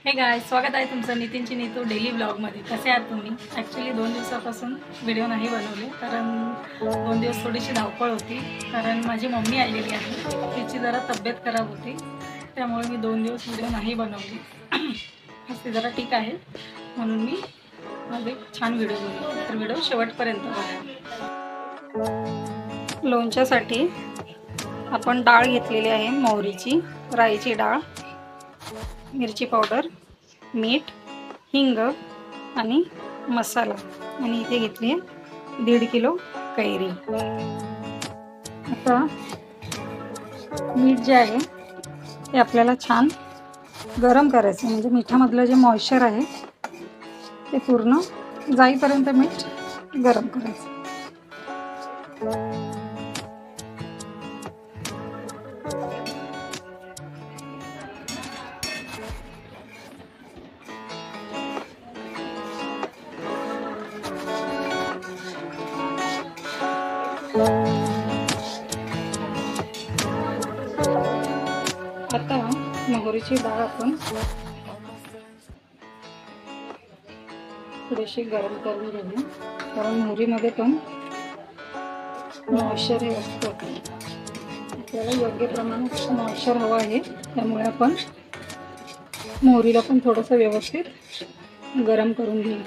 हे गाय, स्वागत आहे तुमचं नितीनची नीतू डेली व्लॉगमध्ये. कसे आहात तुम्ही? ॲक्च्युली 2 दिवसापासून व्हिडिओ नाही बनवले, कारण 2 दिवस थोडीशी धावपळ होती. कारण माझी मम्मी आलेली आहे, तिची जरा तब्येत खराब होती, त्यामुळे मी 2 दिवस व्हिडिओ नाही बनवली. आज ती जरा ठीक आहे, म्हणून मी माझे छान व्हिडिओ बनवले. तर व्हिडिओ शेवटपर्यंत बघा. लोणच्यासाठी आपण डाळ घेतलेली आहे, मोहरीची, राईची डाळ, मिरची पावडर, मीठ, हिंग आणि मसाला. आणि इथे घेतली आहे 1.5 किलो कैरी. आता मीठ जे आहे ते आपल्याला छान गरम करायचं, म्हणजे मिठामधलं जे मॉइश्चर आहे ते पूर्ण जाईपर्यंत मीठ गरम करायचं. आता मोहरीची डाळ आपण थोडीशी गरम करून घेऊया, कारण मोहरीमध्ये पण मॉइश्चर हे असतं. आपल्याला योग्य प्रमाणात मॉइश्चर हवं आहे, त्यामुळे आपण मोहरीला पण थोडंसं व्यवस्थित गरम करून घेऊ.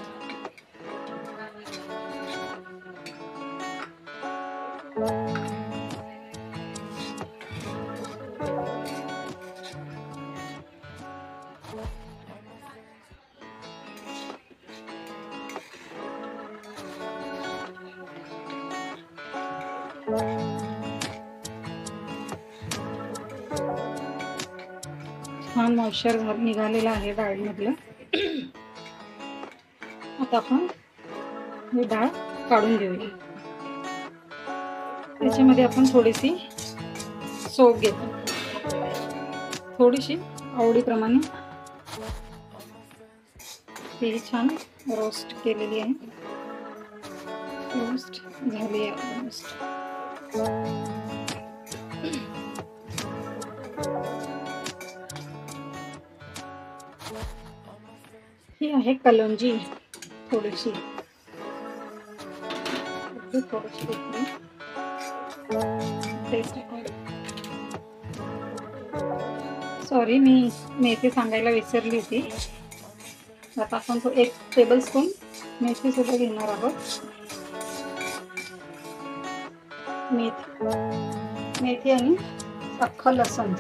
छान मॉइश्चर निघालेलं आहे डाळीमधलं. आता आपण ही डाळ काढून घेऊया. त्याच्यामध्ये आपण थोडीशी सोप घेतो, थोडीशी आवडीप्रमाणे. ती छान रोस्ट केलेली आहे, रोस्ट झाली आहे ऑलमोस्ट. ही आहे कलोंजी, थोडीशी टेस्ट. सॉरी, मी मेथी सांगायला विसरली होती. आता आपण 1 टेबलस्पून मेथी सुद्धा घेणार आहोत. मेथी आणि अख्खा लसूण.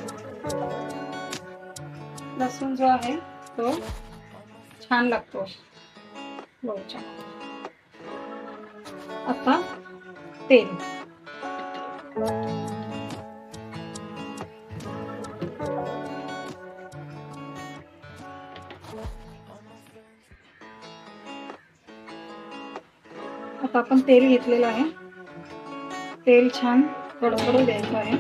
लसूण जो आहे तो छान लागतो लोणच्या. आता तेल. आता आपण तेल घेतलेलं आहे, तेल छान कडकडू द्यायचं आहे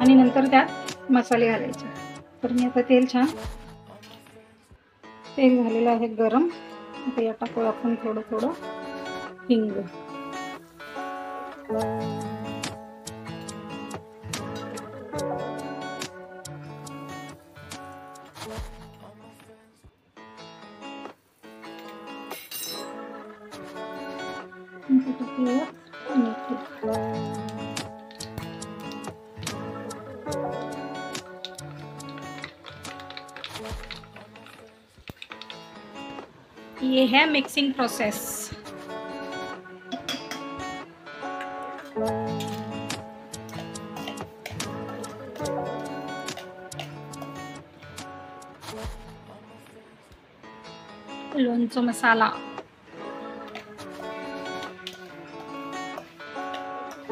आणि नंतर त्यात मसाले घालायचे. तर मी आता तेल झालेलं आहे गरम. आता या टाकू आपण थोडं हिंग. ये है मिक्सिंग प्रोसेस. लोणचं मसाला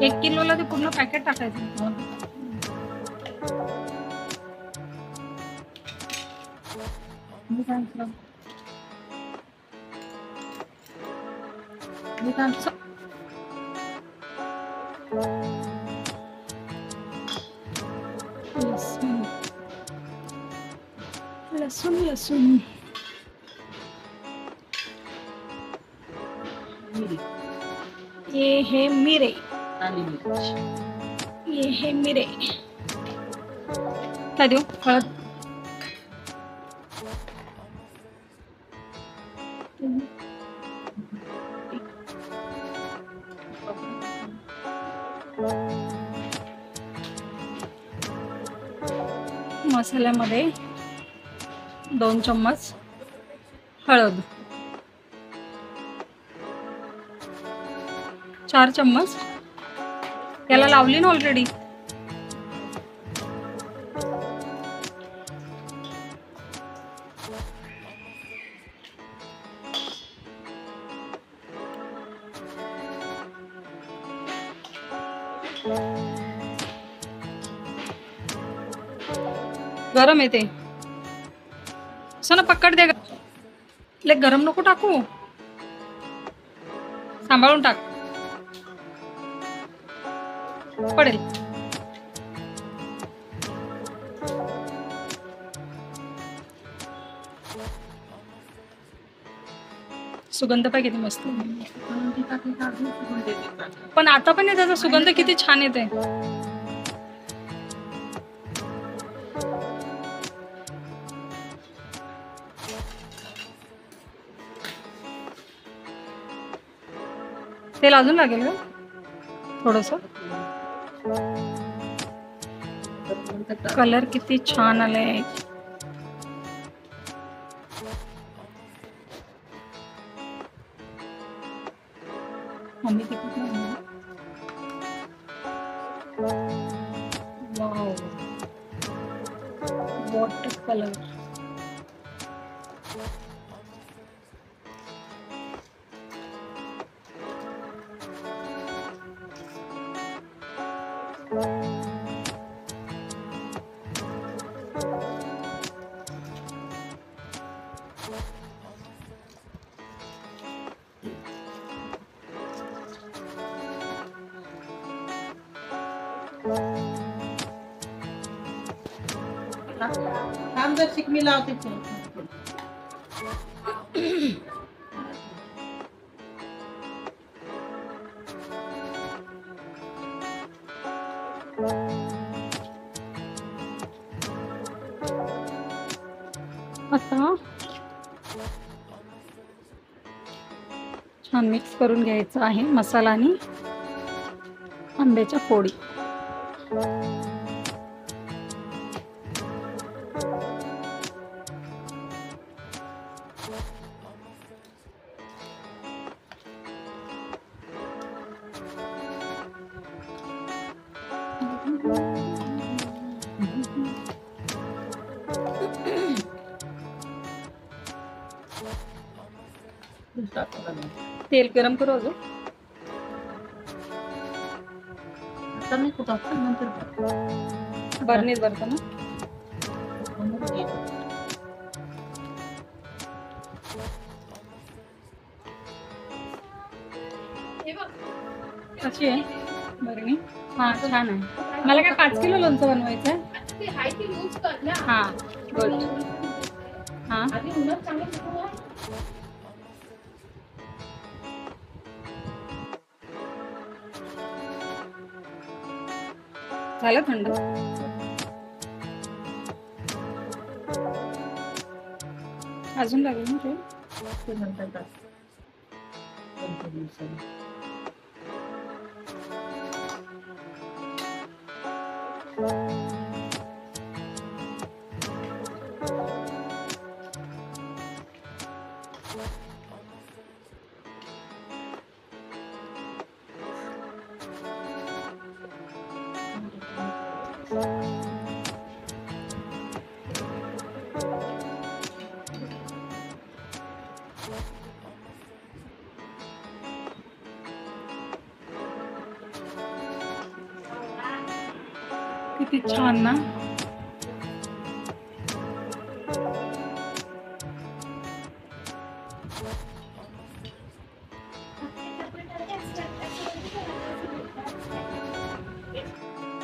1 किलोला ते पूर्ण पॅकेट टाकायचं. लसूण ये है मिरे, ये है मिरे. काय देऊ? हळद. मसाल्यामध्ये 2 चम्मच हळद, 4 चम्मच याला लावली ना ऑलरेडी, गरम येते असं ना, पकड दे, ले गरम नको टाकू, सांभाळून टाक, पडेल. सुगंध पाहिजे किती मस्त, पण आता पण त्याचा सुगंध किती छान येते. तेल अजून लागेल का थोडस. कलर किती छान आलाय. मम्मी तिखट नाही, वाव वॉटर कलर. थांब जर शिक, मी लावते. आता छान मिक्स करून घ्यायचं आहे मसाला आणि आंब्याच्या फोडी. तेल गरम करू अजून. आता मी कुठं नंतर बरणीत भरतो ना. कशी आहे बरणी? हा छान आहे. मला काय 5 किलो लोणचं बनवायचं आहे. हा गुड. हा झालं थंड. अजून लागेल ना ते नंतर किती छान ना.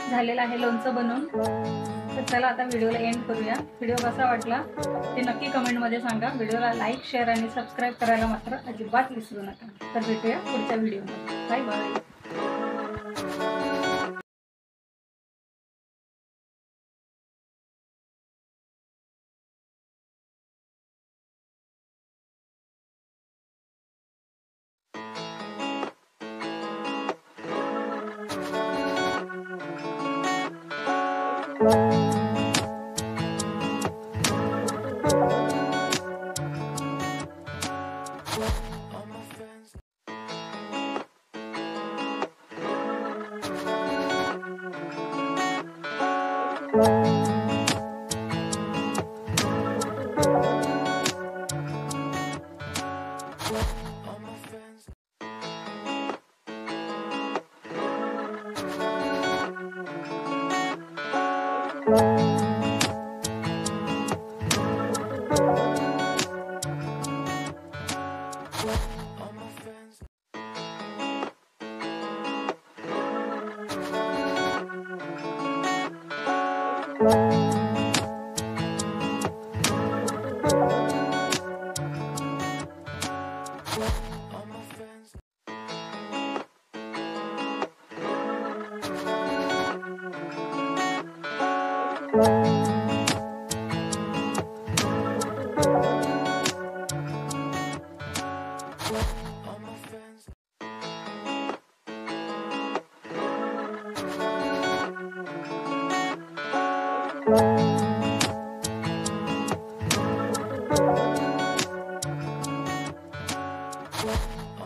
झालेलं आहे लोणचं बनवून. तर चला आता व्हिडिओला एंड करूया. व्हिडिओ कसा वाटला ते नक्की कमेंटमध्ये सांगा. व्हिडिओला लाईक, शेअर आणि सबस्क्राईब करायला मात्र अजिबात विसरू नका. तर भेटूया पुढच्या व्हिडिओमध्ये. Bye bye. All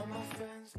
my friends